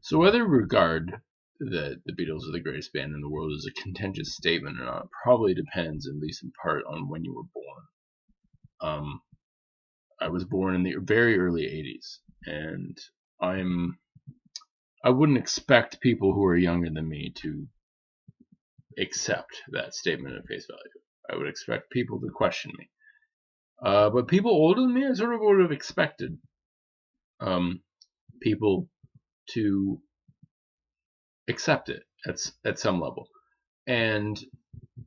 So whether you regard that the Beatles are the greatest band in the world is a contentious statement or not probably depends, at least in part, on when you were born. Um, I was born in the very early '80s, and I wouldn't expect people who are younger than me to accept that statement at face value. I would expect people to question me. But people older than me, I sort of would have expected people to accept it at some level. And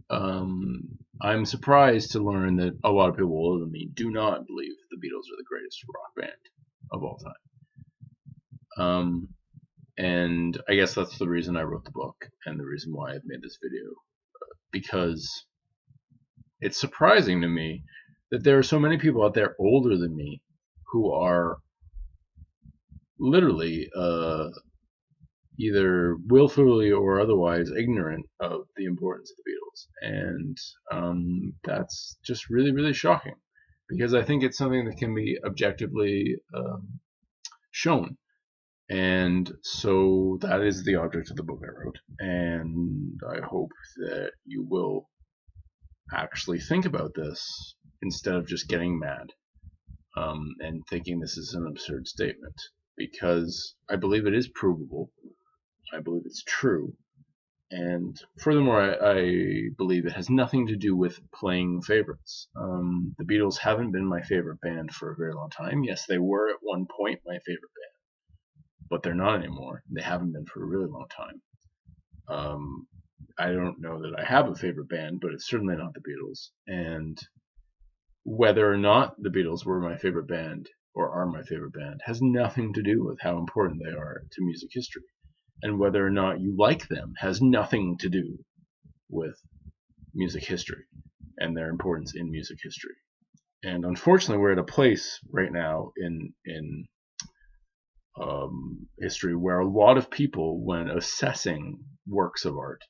I'm surprised to learn that a lot of people older than me do not believe the Beatles are the greatest rock band of all time. And I guess that's the reason I wrote the book and the reason why I've made this video, because it's surprising to me that there are so many people out there older than me who are literally either willfully or otherwise ignorant of the importance of the Beatles. And that's just really, really shocking, because I think it's something that can be objectively shown. And so that is the object of the book I wrote. And I hope that you will actually think about this instead of just getting mad and thinking this is an absurd statement, because I believe it is provable. I believe it's true. And furthermore, I believe it has nothing to do with playing favorites. The Beatles haven't been my favorite band for a very long time. Yes, they were at one point my favorite band, but they're not anymore. They haven't been for a really long time. I don't know that I have a favorite band, but it's certainly not the Beatles. And whether or not the Beatles were my favorite band or are my favorite band has nothing to do with how important they are to music history. And whether or not you like them has nothing to do with music history and their importance in music history. And unfortunately, we're at a place right now in history where a lot of people, when assessing works of art,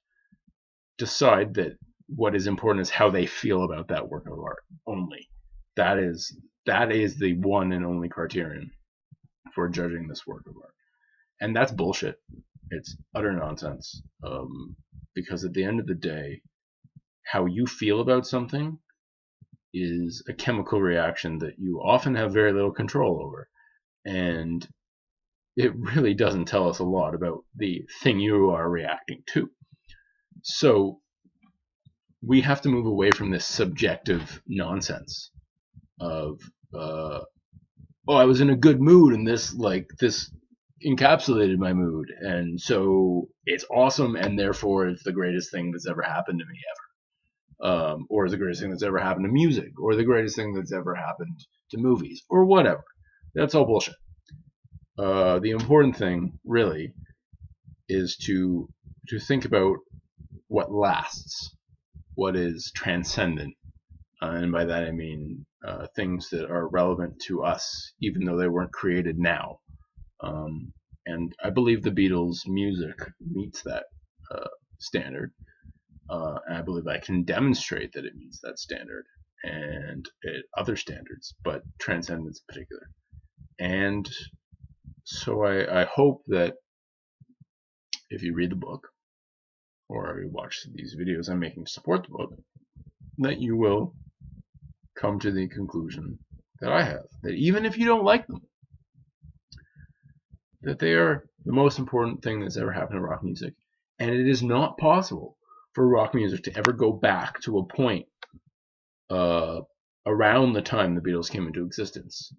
decide that what is important is how they feel about that work of art only. That is the one and only criterion for judging this work of art. And that's bullshit. It's utter nonsense. Because at the end of the day, how you feel about something is a chemical reaction that you often have very little control over. And it really doesn't tell us a lot about the thing you are reacting to. So we have to move away from this subjective nonsense of, oh, I was in a good mood and this encapsulated my mood, and so it's awesome, and therefore it's the greatest thing that's ever happened to me ever, or the greatest thing that's ever happened to music, or the greatest thing that's ever happened to movies, or whatever. That's all bullshit. The important thing really is to think about what lasts, what is transcendent, and by that I mean things that are relevant to us even though they weren't created now. And I believe the Beatles' music meets that standard, and I believe I can demonstrate that it meets that standard and other standards, but transcendence in particular. And so I hope that if you read the book or you watch these videos I'm making to support the book, that you will come to the conclusion that I have, that even if you don't like them, that they are the most important thing that's ever happened to rock music. And it is not possible for rock music to ever go back to a point around the time the Beatles came into existence,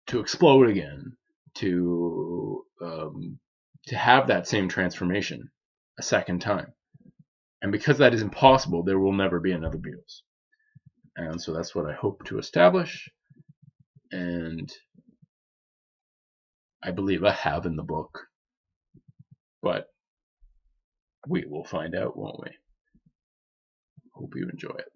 to explode again, to have that same transformation a second time. And because that is impossible, there will never be another Beatles. And so that's what I hope to establish, and I believe I have in the book, but we will find out, won't we? Hope you enjoy it.